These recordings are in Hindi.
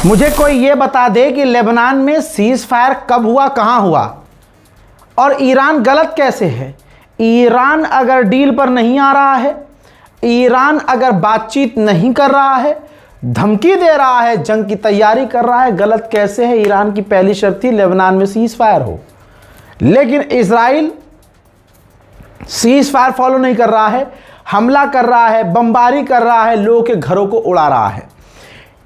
मुझे कोई ये बता दे कि लेबनान में सीज फायर कब हुआ, कहाँ हुआ, और ईरान गलत कैसे है। ईरान अगर डील पर नहीं आ रहा है, ईरान अगर बातचीत नहीं कर रहा है, धमकी दे रहा है, जंग की तैयारी कर रहा है, गलत कैसे है। ईरान की पहली शर्त थी लेबनान में सीज फायर हो, लेकिन इजराइल सीज फायर फॉलो नहीं कर रहा है, हमला कर रहा है, बमबारी कर रहा है, लोगों के घरों को उड़ा रहा है।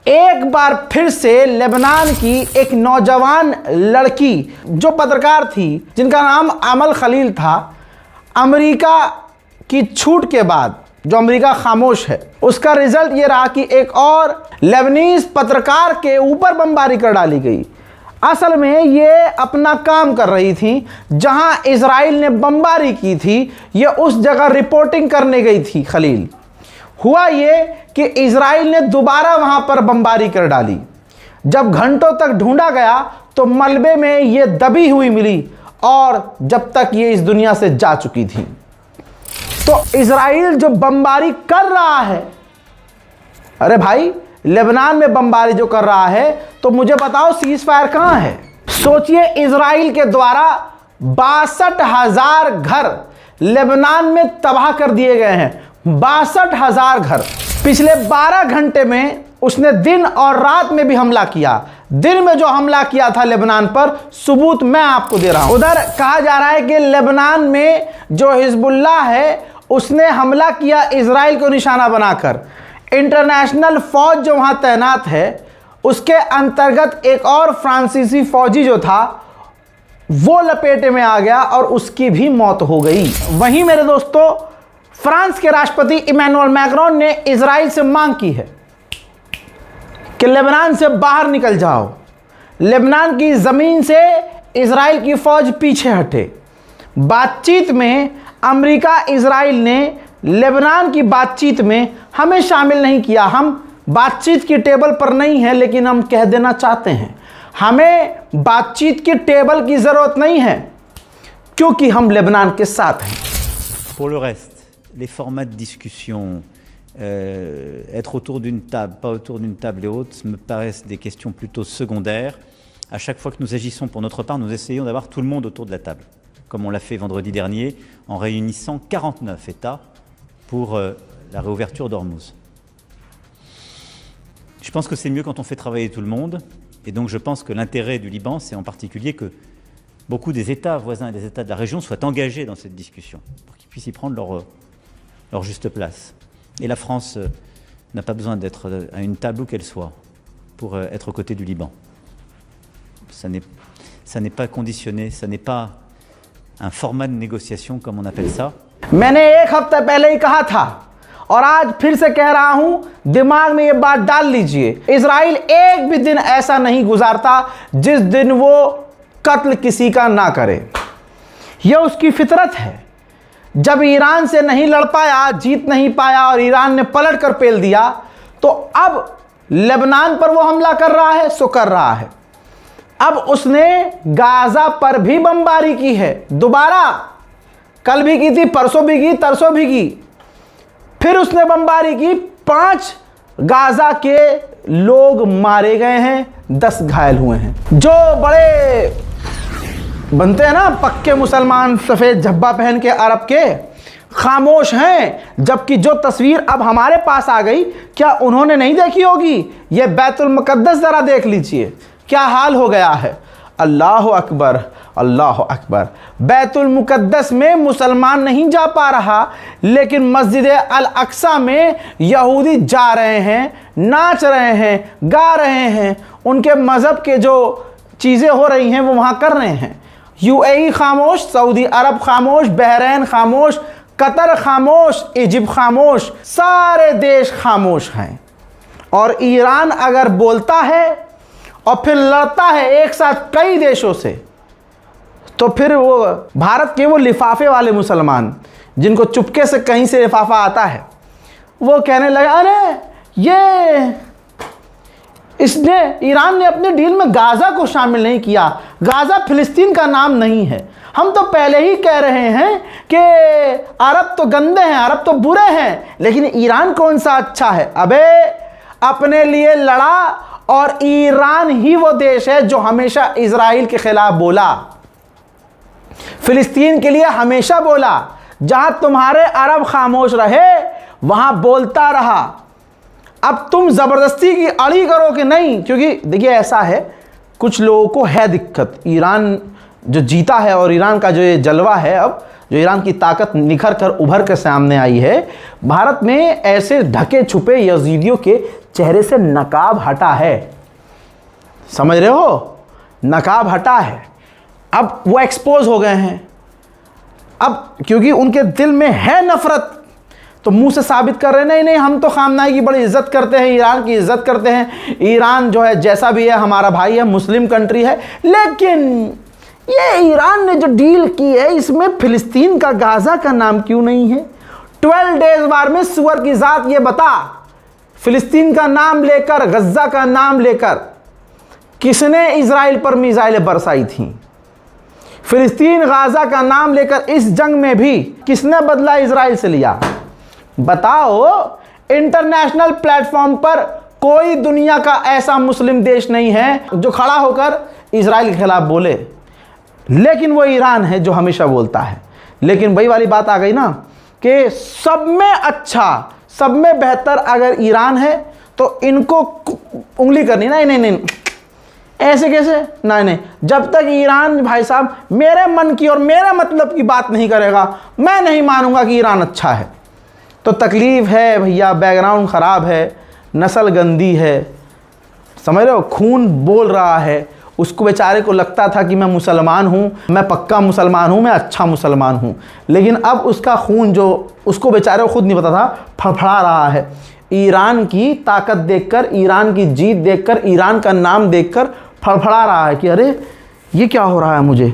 एक बार फिर से लेबनान की एक नौजवान लड़की जो पत्रकार थी, जिनका नाम अमल खलील था, अमेरिका की छूट के बाद जो अमेरिका खामोश है, उसका रिजल्ट ये रहा कि एक और लेबनीज पत्रकार के ऊपर बमबारी कर डाली गई। असल में ये अपना काम कर रही थी, जहां इजराइल ने बमबारी की थी, ये उस जगह रिपोर्टिंग करने गई थी खलील। हुआ ये कि इजराइल ने दोबारा वहां पर बमबारी कर डाली। जब घंटों तक ढूंढा गया तो मलबे में ये दबी हुई मिली, और जब तक ये इस दुनिया से जा चुकी थी। तो इजराइल जो बमबारी कर रहा है, अरे भाई लेबनान में बमबारी जो कर रहा है, तो मुझे बताओ सीज फायर कहां है। सोचिए, इजराइल के द्वारा 62,000 घर लेबनान में तबाह कर दिए गए हैं। 62,000 घर। पिछले 12 घंटे में उसने दिन और रात में भी हमला किया। दिन में जो हमला किया था लेबनान पर, सबूत मैं आपको दे रहा हूं। उधर कहा जा रहा है कि लेबनान में जो हिजबुल्लाह है उसने हमला किया इजराइल को निशाना बनाकर। इंटरनेशनल फौज जो वहां तैनात है, उसके अंतर्गत एक और फ्रांसीसी फौजी जो था वो लपेटे में आ गया और उसकी भी मौत हो गई। वहीं मेरे दोस्तों, फ्रांस के राष्ट्रपति इमैनुअल मैक्रोन ने इजराइल से मांग की है कि लेबनान से बाहर निकल जाओ, लेबनान की जमीन से इजराइल की फौज पीछे हटे। बातचीत में अमेरिका इजराइल ने लेबनान की बातचीत में हमें शामिल नहीं किया। हम बातचीत की टेबल पर नहीं है, लेकिन हम कह देना चाहते हैं हमें बातचीत की टेबल की जरूरत नहीं है, क्योंकि हम लेबनान के साथ हैं। Pour le reste, les formats de discussion, être autour d'une table, pas autour d'une table et autres, me paraissent des questions plutôt secondaires. À chaque fois que nous agissons pour notre part, nous essayons d'avoir tout le monde autour de la table, comme on l'a fait vendredi dernier en réunissant 49 États pour la réouverture d'Ormuz. Je pense que c'est mieux quand on fait travailler tout le monde, et donc je pense que l'intérêt du Liban, c'est en particulier que beaucoup des États voisins et des États de la région soient engagés dans cette discussion, pour qu'ils puissent y prendre leur juste place. Et la France n'a pas besoin d'être à une table où qu'elle soit pour être aux côtés du Liban. Ça n'est pas conditionné, ça n'est pas un format de négociation comme on appelle ça. मैंने एक हफ्ता पहले ही कहा था और आज फिर से कह रहा हूं, दिमाग में ये बात डाल लीजिए। इजराइल एक भी दिन ऐसा नहीं गुजारता जिस दिन वो कत्ल किसी का ना करे। यह उसकी फितरत है। जब ईरान से नहीं लड़ पाया, जीत नहीं पाया और ईरान ने पलट कर पेल दिया, तो अब लेबनान पर वो हमला कर रहा है, सो कर रहा है। अब उसने गाजा पर भी बमबारी की है, दोबारा। कल भी की थी, परसों भी की, तरसों भी की। फिर उसने बमबारी की। 5 गाजा के लोग मारे गए हैं, 10 घायल हुए हैं। जो बड़े बनते हैं ना पक्के मुसलमान, सफ़ेद झब्बा पहन के अरब के, खामोश हैं। जबकि जो तस्वीर अब हमारे पास आ गई, क्या उन्होंने नहीं देखी होगी? ये बैतुल मुकद्दस ज़रा देख लीजिए, क्या हाल हो गया है। अल्लाह अकबर, अल्लाह अकबर। बैतुल मुकद्दस में मुसलमान नहीं जा पा रहा, लेकिन मस्जिद अल अक्सा में यहूदी जा रहे हैं, नाच रहे हैं, गा रहे हैं। उनके मज़हब के जो चीज़ें हो रही हैं वो वहाँ कर रहे हैं। यूएई खामोश, सऊदी अरब खामोश, बहरीन खामोश, कतर खामोश, इजिप्ट खामोश, सारे देश खामोश हैं। और ईरान अगर बोलता है और फिर लड़ता है एक साथ कई देशों से, तो फिर वो भारत के वो लिफाफे वाले मुसलमान, जिनको चुपके से कहीं से लिफाफा आता है, वो कहने लगे, अरे ये इसने, ईरान ने अपने डील में गाजा को शामिल नहीं किया। गाजा फिलिस्तीन का नाम नहीं है। हम तो पहले ही कह रहे हैं कि अरब तो गंदे हैं, अरब तो बुरे हैं, लेकिन ईरान कौन सा अच्छा है। अबे अपने लिए लड़ा और ईरान ही वो देश है जो हमेशा इजराइल के खिलाफ बोला, फिलिस्तीन के लिए हमेशा बोला। जहां तुम्हारे अरब खामोश रहे वहां बोलता रहा। अब तुम जबरदस्ती की अड़ी करो कि नहीं, क्योंकि देखिए ऐसा है, कुछ लोगों को है दिक्कत। ईरान जो जीता है और ईरान का जो ये जलवा है, अब जो ईरान की ताकत निखर कर उभर कर सामने आई है, भारत में ऐसे ढके छुपे यजीदियों के चेहरे से नकाब हटा है। समझ रहे हो, नकाब हटा है। अब वो एक्सपोज हो गए हैं। अब क्योंकि उनके दिल में है नफरत, तो मुंह से साबित कर रहे नहीं नहीं हम तो खामनाई की बड़ी इज्जत करते हैं, ईरान की इज्जत करते हैं, ईरान जो है जैसा भी है हमारा भाई है, मुस्लिम कंट्री है। लेकिन ये ईरान ने जो डील की है इसमें फिलिस्तीन का, गाजा का नाम क्यों नहीं है? 12 डेज वार में सुअर की जात ये बता, फिलिस्तीन का नाम लेकर, गज्जा का नाम लेकर किसने इजराइल पर मिसाइलें बरसाई थी? फिलिस्तीन गाजा का नाम लेकर इस जंग में भी किसने बदला इजराइल से लिया? बताओ। इंटरनेशनल प्लेटफॉर्म पर कोई दुनिया का ऐसा मुस्लिम देश नहीं है जो खड़ा होकर इजराइल के खिलाफ बोले, लेकिन वो ईरान है जो हमेशा बोलता है। लेकिन वही वाली बात आ गई ना कि सब में अच्छा, सब में बेहतर अगर ईरान है तो इनको उंगली करनी, नहीं नहीं नहीं ऐसे कैसे, नहीं नहीं, जब तक ईरान भाई साहब मेरे मन की और मेरे मतलब की बात नहीं करेगा मैं नहीं मानूंगा कि ईरान अच्छा है। तो तकलीफ है भैया, बैकग्राउंड ख़राब है, नस्ल गंदी है, समझ रहे हो, खून बोल रहा है। उसको बेचारे को लगता था कि मैं मुसलमान हूँ, मैं पक्का मुसलमान हूँ, मैं अच्छा मुसलमान हूँ, लेकिन अब उसका खून जो उसको बेचारे को खुद नहीं पता था फड़फड़ा रहा है। ईरान की ताकत देखकर, ईरान की जीत देखकर, ईरान का नाम देखकर फड़फड़ा रहा है कि अरे ये क्या हो रहा है मुझे,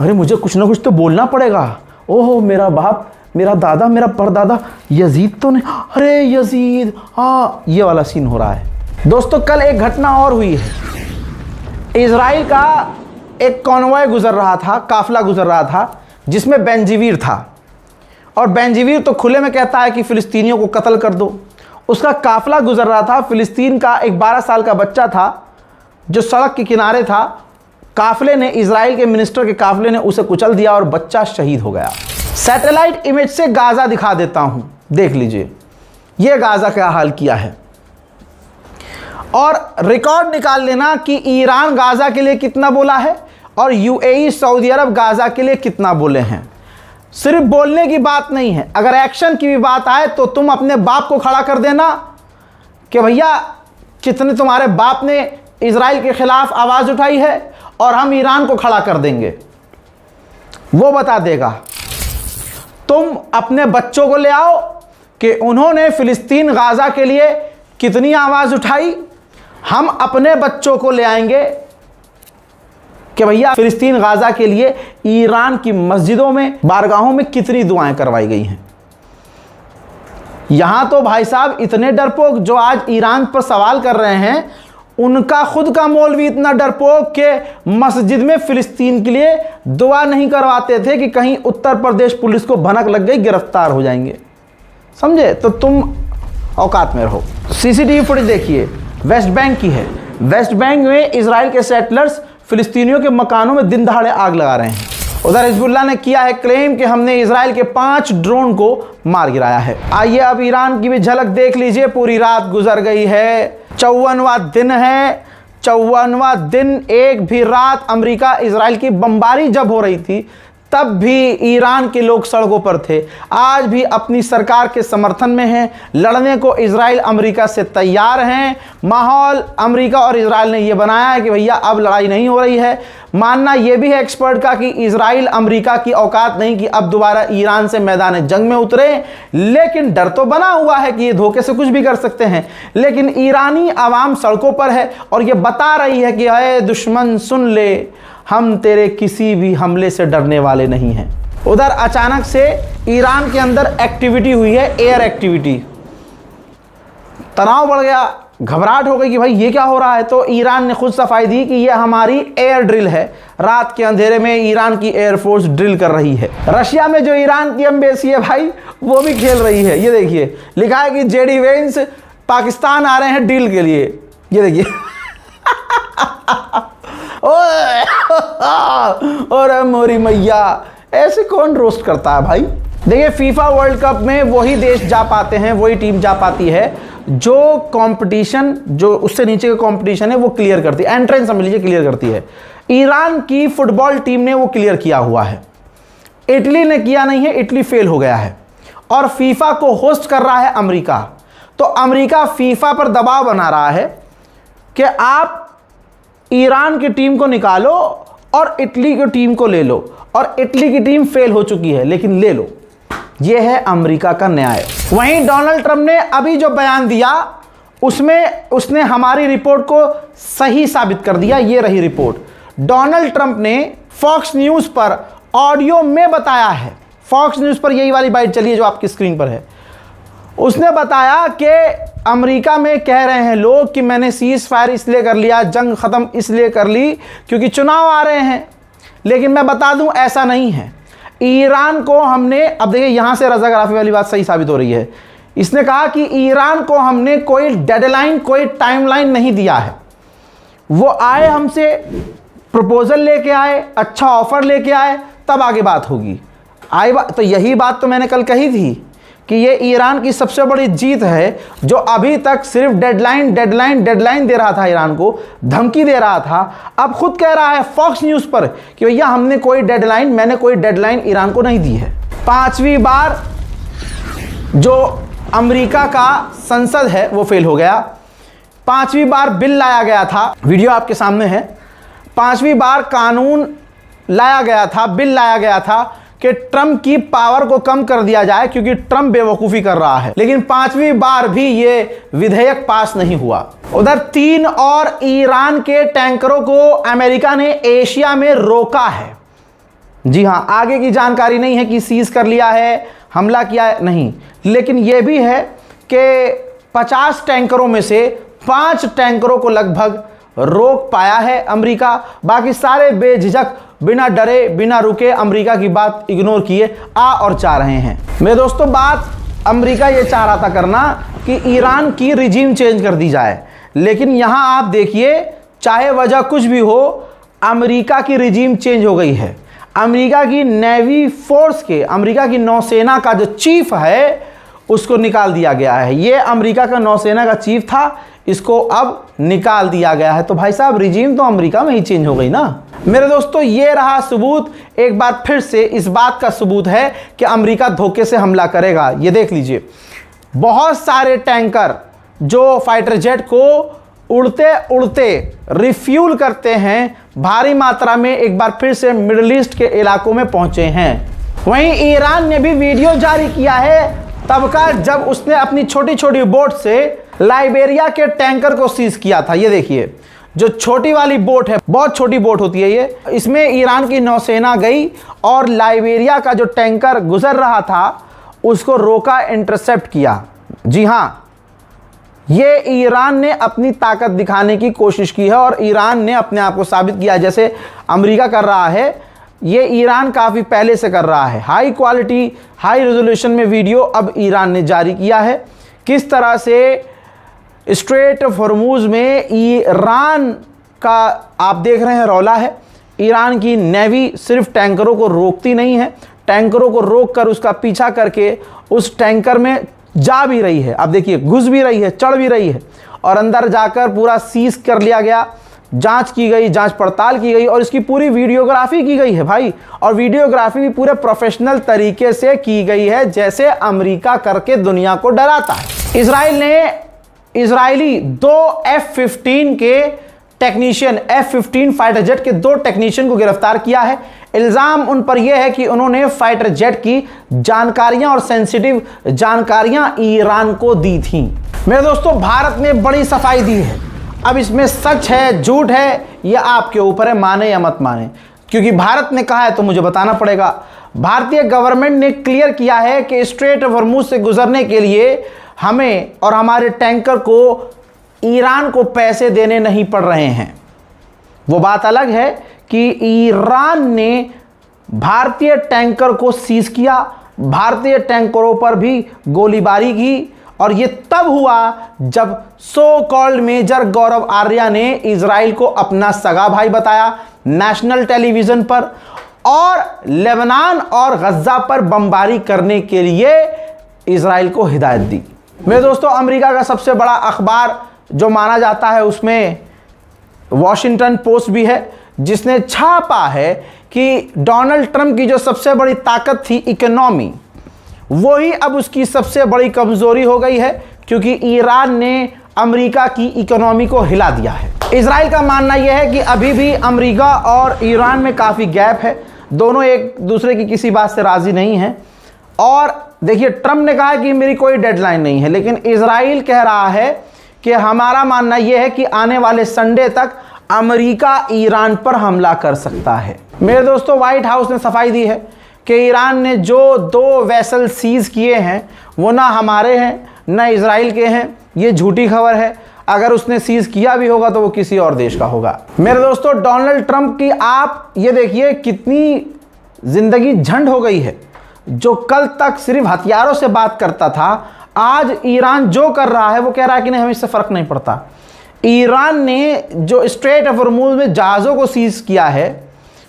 अरे मुझे कुछ ना कुछ तो बोलना पड़ेगा। ओहो मेरा बाप, मेरा दादा, मेरा परदादा यजीद तो नहीं, अरे यजीद, हाँ ये वाला सीन हो रहा है। दोस्तों कल एक घटना और हुई है। इजराइल का एक कॉन्वॉय गुजर रहा था, काफिला गुजर रहा था, जिसमें बेंजीवीर था। और बेंजीवीर तो खुले में कहता है कि फिलिस्तीनियों को कत्ल कर दो। उसका काफिला गुजर रहा था, फिलिस्तीन का एक 12 साल का बच्चा था जो सड़क के किनारे था। काफिले ने, इजराइल के मिनिस्टर के काफिले ने उसे कुचल दिया और बच्चा शहीद हो गया। सैटेलाइट इमेज से गाजा दिखा देता हूं, देख लीजिए यह गाजा क्या हाल किया है। और रिकॉर्ड निकाल लेना कि ईरान गाजा के लिए कितना बोला है और यूएई, सऊदी अरब गाजा के लिए कितना बोले हैं। सिर्फ बोलने की बात नहीं है, अगर एक्शन की भी बात आए तो तुम अपने बाप को खड़ा कर देना कि भैया कितने तुम्हारे बाप ने इजराइल के खिलाफ आवाज़ उठाई है और हम ईरान को खड़ा कर देंगे, वो बता देगा। तुम अपने बच्चों को ले आओ कि उन्होंने फिलिस्तीन गाजा के लिए कितनी आवाज़ उठाई, हम अपने बच्चों को ले आएंगे कि भैया फिलिस्तीन गाजा के लिए ईरान की मस्जिदों में, बारगाहों में कितनी दुआएं करवाई गई हैं। यहां तो भाई साहब इतने डरपोक जो आज ईरान पर सवाल कर रहे हैं, उनका खुद का मौलवी इतना डरपोक के मस्जिद में फिलिस्तीन के लिए दुआ नहीं करवाते थे कि कहीं उत्तर प्रदेश पुलिस को भनक लग गई, गिरफ्तार हो जाएंगे। समझे? तो तुम औकात में रहो। सीसीटीवी फुटेज देखिए, वेस्ट बैंक की है। वेस्ट बैंक में इजराइल के सेटलर्स फिलिस्तीनियों के मकानों में दिन दहाड़े आग लगा रहे हैं। उधर हिजबुल्लाह ने किया है क्लेम कि हमने इजराइल के 5 ड्रोन को मार गिराया है। आइए अब ईरान की भी झलक देख लीजिए। पूरी रात गुजर गई है, 54वां दिन है, 54वां दिन। एक भी रात अमेरिका इजराइल की बमबारी जब हो रही थी तब भी ईरान के लोग सड़कों पर थे। आज भी अपनी सरकार के समर्थन में हैं, लड़ने को इजराइल अमेरिका से तैयार हैं। माहौल अमेरिका और इजराइल ने यह बनाया है कि भैया अब लड़ाई नहीं हो रही है। मानना यह भी है एक्सपर्ट का कि इजराइल अमेरिका की औकात नहीं कि अब दोबारा ईरान से मैदान जंग में उतरे, लेकिन डर तो बना हुआ है कि ये धोखे से कुछ भी कर सकते हैं। लेकिन ईरानी आवाम सड़कों पर है और ये बता रही है कि अरे दुश्मन सुन ले, हम तेरे किसी भी हमले से डरने वाले नहीं हैं। उधर अचानक से ईरान के अंदर एक्टिविटी हुई है, एयर एक्टिविटी। तनाव बढ़ गया, घबराहट हो गई कि भाई ये क्या हो रहा है। तो ईरान ने खुद सफाई दी कि ये हमारी एयर ड्रिल है। रात के अंधेरे में ईरान की एयरफोर्स ड्रिल कर रही है। रशिया में जो ईरान की एम्बेसी है भाई, वो भी खेल रही है। ये देखिए लिखा है कि जेडी वेंस पाकिस्तान आ रहे हैं डील के लिए। ये देखिए और मोरी मैया, ऐसे कौन रोस्ट करता है भाई। देखिए फीफा वर्ल्ड कप में वही देश जा पाते हैं, वही टीम जा पाती है जो कंपटीशन, जो उससे नीचे का कंपटीशन है वो क्लियर करती है, एंट्रेंस समझ लीजिए क्लियर करती है। ईरान की फुटबॉल टीम ने वो क्लियर किया हुआ है, इटली ने किया नहीं है, इटली फेल हो गया है। और फीफा को होस्ट कर रहा है अमेरिका, तो अमेरिका फीफा पर दबाव बना रहा है कि आप ईरान की टीम को निकालो और इटली की टीम को ले लो, और इटली की टीम फेल हो चुकी है लेकिन ले लो। यह है अमेरिका का न्याय। वहीं डोनाल्ड ट्रंप ने अभी जो बयान दिया उसमें उसने हमारी रिपोर्ट को सही साबित कर दिया। ये रही रिपोर्ट। डोनाल्ड ट्रंप ने फॉक्स न्यूज़ पर ऑडियो में बताया है, फॉक्स न्यूज़ पर यही वाली बाइट चली है जो आपकी स्क्रीन पर है। उसने बताया कि अमेरिका में कह रहे हैं लोग कि मैंने सीज फायर इसलिए कर लिया, जंग ख़त्म इसलिए कर ली क्योंकि चुनाव आ रहे हैं, लेकिन मैं बता दूं ऐसा नहीं है। ईरान को हमने, अब देखिए यहाँ से रज़ाग्राफी वाली बात सही साबित हो रही है। इसने कहा कि ईरान को हमने कोई डेडलाइन, कोई टाइमलाइन नहीं दिया है। वो आए, हमसे प्रपोजल लेके आए, अच्छा ऑफर लेके आए, तब आगे बात होगी। तो यही बात तो मैंने कल कही थी कि ये ईरान की सबसे बड़ी जीत है, जो अभी तक सिर्फ डेडलाइन डेडलाइन डेडलाइन दे रहा था, ईरान को धमकी दे रहा था, अब खुद कह रहा है फॉक्स न्यूज़ पर कि भैया हमने कोई डेडलाइन, मैंने कोई डेडलाइन ईरान को नहीं दी है। 5वीं बार जो अमेरिका का संसद है वो फेल हो गया। 5वीं बार बिल लाया गया था, वीडियो आपके सामने है। 5वीं बार कानून लाया गया था, बिल लाया गया था कि ट्रंप की पावर को कम कर दिया जाए क्योंकि ट्रंप बेवकूफ़ी कर रहा है, लेकिन 5वीं बार भी ये विधेयक पास नहीं हुआ। उधर 3 और ईरान के टैंकरों को अमेरिका ने एशिया में रोका है। जी हां, आगे की जानकारी नहीं है कि सीज कर लिया है, हमला किया है, नहीं, लेकिन यह भी है कि 50 टैंकरों में से 5 टैंकरों को लगभग रोक पाया है अमेरिका। बाकी सारे बेझिझक, बिना डरे बिना रुके अमेरिका की बात इग्नोर किए आ और जा रहे हैं। मेरे दोस्तों, बात अमेरिका ये चाह रहा था करना कि ईरान की रिजीम चेंज कर दी जाए, लेकिन यहां आप देखिए, चाहे वजह कुछ भी हो, अमेरिका की रिजीम चेंज हो गई है। अमेरिका की नेवी फोर्स के, अमेरिका की नौसेना का जो चीफ है उसको निकाल दिया गया है। ये अमेरिका का नौसेना का चीफ था, इसको अब निकाल दिया गया है। तो भाई साहब, रिजीम तो अमेरिका में ही चेंज हो गई ना। मेरे दोस्तों, ये रहा सबूत। एक बार फिर से इस बात का सबूत है कि अमेरिका धोखे से हमला करेगा। ये देख लीजिए, बहुत सारे टैंकर जो फाइटर जेट को उड़ते उड़ते रिफ्यूल करते हैं, भारी मात्रा में एक बार फिर से मिडिल ईस्ट के इलाकों में पहुंचे हैं। वहीं ईरान ने भी वीडियो जारी किया है तब का, जब उसने अपनी छोटी छोटी बोट से लाइबेरिया के टैंकर को सीज किया था। ये देखिए, जो छोटी वाली बोट है, बहुत छोटी बोट होती है ये, इसमें ईरान की नौसेना गई और लाइबेरिया का जो टैंकर गुजर रहा था उसको रोका, इंटरसेप्ट किया। जी हां, ये ईरान ने अपनी ताकत दिखाने की कोशिश की है और ईरान ने अपने आप को साबित किया। जैसे अमेरिका कर रहा है, ये ईरान काफ़ी पहले से कर रहा है। हाई क्वालिटी, हाई रेजोल्यूशन में वीडियो अब ईरान ने जारी किया है, किस तरह से स्ट्रेट ऑफ हॉर्मुज में ईरान का आप देख रहे हैं रौला है। ईरान की नेवी सिर्फ टैंकरों को रोकती नहीं है, टैंकरों को रोककर उसका पीछा करके उस टैंकर में जा भी रही है। आप देखिए, घुस भी रही है, चढ़ भी रही है, और अंदर जाकर पूरा सीज कर लिया गया, जांच की गई, जांच पड़ताल की गई, और इसकी पूरी वीडियोग्राफी की गई है भाई। और वीडियोग्राफी भी पूरे प्रोफेशनल तरीके से की गई है, जैसे अमेरिका करके दुनिया को डराता है। इजराइल ने इजरायली 2 F-15 के टेक्नीशियन, F-15 फाइटर जेट के 2 टेक्नीशियन को गिरफ्तार किया है। इल्ज़ाम उन पर यह है कि उन्होंने फाइटर जेट की जानकारियां और सेंसिटिव जानकारियां ईरान को दी थीं। मेरे दोस्तों, भारत ने बड़ी सफाई दी है। अब इसमें सच है झूठ है यह आपके ऊपर है, माने या मत माने, क्योंकि भारत ने कहा है तो मुझे बताना पड़ेगा। भारतीय गवर्नमेंट ने क्लियर किया है कि स्ट्रेट ऑफ हॉर्मुज से गुजरने के लिए हमें और हमारे टैंकर को ईरान को पैसे देने नहीं पड़ रहे हैं। वो बात अलग है कि ईरान ने भारतीय टैंकर को सीज किया, भारतीय टैंकरों पर भी गोलीबारी की और ये तब हुआ जब सो कॉल्ड मेजर गौरव आर्या ने इजराइल को अपना सगा भाई बताया नेशनल टेलीविजन पर और लेबनान और गज्जा पर बमबारी करने के लिए इजराइल को हिदायत दी। मेरे दोस्तों, अमेरिका का सबसे बड़ा अखबार जो माना जाता है उसमें वॉशिंगटन पोस्ट भी है, जिसने छापा है कि डोनाल्ड ट्रंप की जो सबसे बड़ी ताकत थी इकोनॉमी, वही अब उसकी सबसे बड़ी कमजोरी हो गई है, क्योंकि ईरान ने अमेरिका की इकोनॉमी को हिला दिया है। इजराइल का मानना यह है कि अभी भी अमेरिका और ईरान में काफ़ी गैप है, दोनों एक दूसरे की किसी बात से राज़ी नहीं हैं। और देखिए, ट्रंप ने कहा है कि मेरी कोई डेडलाइन नहीं है, लेकिन इजराइल कह रहा है कि हमारा मानना यह है कि आने वाले संडे तक अमेरिका ईरान पर हमला कर सकता है। मेरे दोस्तों, व्हाइट हाउस ने सफाई दी है कि ईरान ने जो 2 वेसल सीज किए हैं वो ना हमारे हैं ना इजराइल के हैं। ये झूठी खबर है। अगर उसने सीज किया भी होगा तो वो किसी और देश का होगा। मेरे दोस्तों, डोनाल्ड ट्रंप की आप ये देखिए कितनी जिंदगी झंड हो गई है। जो कल तक सिर्फ हथियारों से बात करता था, आज ईरान जो कर रहा है वो कह रहा है कि नहीं, हमें इससे फर्क नहीं पड़ता। ईरान ने जो स्ट्रेट ऑफ हॉर्मुज़ में जहाज़ों को सीज किया है,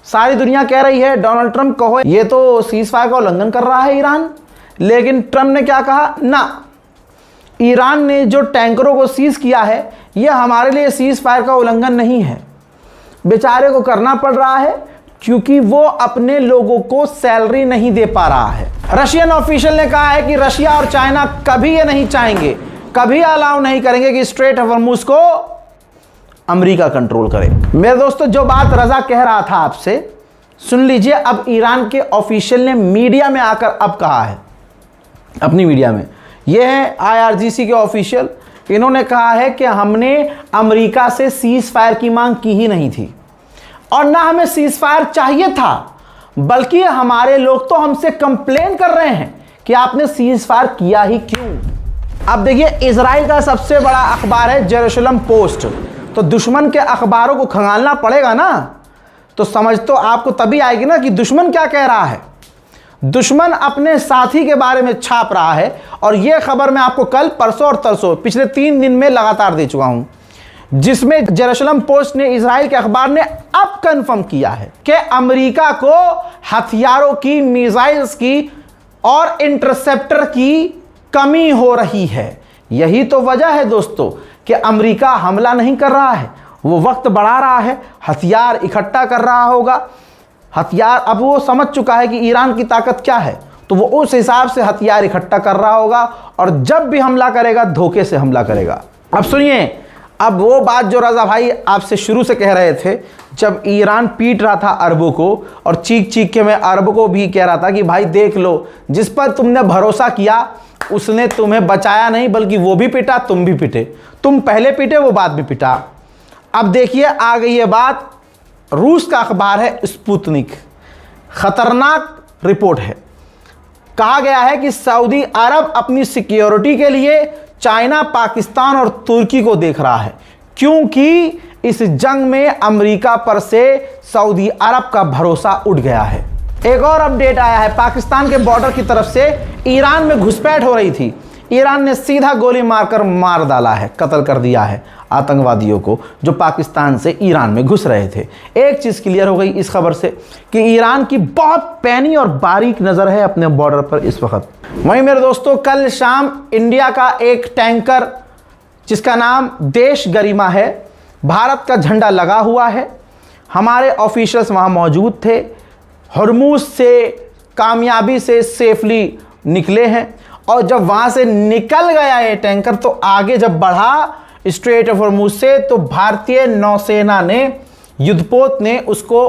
सारी दुनिया कह रही है डोनाल्ड ट्रंप कहो ये तो सीज फायर का उल्लंघन कर रहा है ईरान। लेकिन ट्रंप ने क्या कहा, ना, ईरान ने जो टैंकरों को सीज किया है यह हमारे लिए सीज फायर का उल्लंघन नहीं है। बेचारे को करना पड़ रहा है क्योंकि वो अपने लोगों को सैलरी नहीं दे पा रहा है। रशियन ऑफिशियल ने कहा है कि रशिया और चाइना कभी ये नहीं चाहेंगे, कभी अलाउ नहीं करेंगे कि स्ट्रेट ऑफ हॉर्मुज़ को अमेरिका कंट्रोल करे। मेरे दोस्तों, जो बात रजा कह रहा था आपसे, सुन लीजिए। अब ईरान के ऑफिशियल ने मीडिया में आकर अब कहा है, अपनी मीडिया में, ये है IRGC के ऑफिशियल। इन्होंने कहा है कि हमने अमेरिका से सीज फायर की मांग की ही नहीं थी और ना हमें सीज फायर चाहिए था, बल्कि हमारे लोग तो हमसे कंप्लेन कर रहे हैं कि आपने सीज फायर किया ही क्यों। अब देखिए, इजराइल का सबसे बड़ा अखबार है जेरूशलम पोस्ट, तो दुश्मन के अखबारों को खंगालना पड़ेगा ना। तो समझ तो आपको तभी आएगी ना कि दुश्मन क्या कह रहा है। दुश्मन अपने साथी के बारे में छाप रहा है, और यह खबर मैं आपको कल, परसों और तरसों, पिछले 3 दिन में लगातार दे चुका हूं, जिसमें जेरूशलम पोस्ट ने, इजराइल के अखबार ने अब कंफर्म किया है कि अमेरिका को हथियारों की, मिसाइल्स की और इंटरसेप्टर की कमी हो रही है। यही तो वजह है दोस्तों कि अमेरिका हमला नहीं कर रहा है, वो वक्त बढ़ा रहा है, हथियार इकट्ठा कर रहा होगा। हथियार अब वो समझ चुका है कि ईरान की ताकत क्या है, तो वो उस हिसाब से हथियार इकट्ठा कर रहा होगा, और जब भी हमला करेगा धोखे से हमला करेगा। अब सुनिए, अब वो बात जो रजा भाई आपसे शुरू से कह रहे थे, जब ईरान पीट रहा था अरबों को, और चीख चीख के मैं अरब को भी कह रहा था कि भाई देख लो, जिस पर तुमने भरोसा किया उसने तुम्हें बचाया नहीं, बल्कि वो भी पिटा, तुम भी पिटे। तुम पहले पिटे, वो बाद में पिटा। अब देखिए, आ गई है बात। रूस का अखबार है स्पुतनिक, खतरनाक रिपोर्ट है। कहा गया है कि सऊदी अरब अपनी सिक्योरिटी के लिए चाइना, पाकिस्तान और तुर्की को देख रहा है, क्योंकि इस जंग में अमेरिका पर से सऊदी अरब का भरोसा उठ गया है। एक और अपडेट आया है, पाकिस्तान के बॉर्डर की तरफ से ईरान में घुसपैठ हो रही थी, ईरान ने सीधा गोली मारकर मार डाला है, कत्ल कर दिया है आतंकवादियों को जो पाकिस्तान से ईरान में घुस रहे थे। एक चीज़ क्लियर हो गई इस खबर से कि ईरान की बहुत पैनी और बारीक नज़र है अपने बॉर्डर पर इस वक्त। वहीं मेरे दोस्तों, कल शाम इंडिया का एक टैंकर जिसका नाम देश गरिमा है, भारत का झंडा लगा हुआ है, हमारे ऑफिशियल्स वहाँ मौजूद थे, हॉर्मुज़ से कामयाबी से सेफली निकले हैं। और जब वहाँ से निकल गया ये टैंकर, तो आगे जब बढ़ा स्ट्रेट ऑफ हॉर्मुज़ से, तो भारतीय नौसेना ने, युद्धपोत ने उसको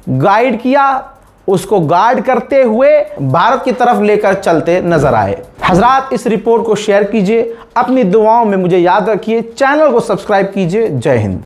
गाइड किया, उसको गार्ड करते हुए भारत की तरफ लेकर चलते नजर आए। हजरात, इस रिपोर्ट को शेयर कीजिए, अपनी दुआओं में मुझे याद रखिए, चैनल को सब्सक्राइब कीजिए। जय हिंद।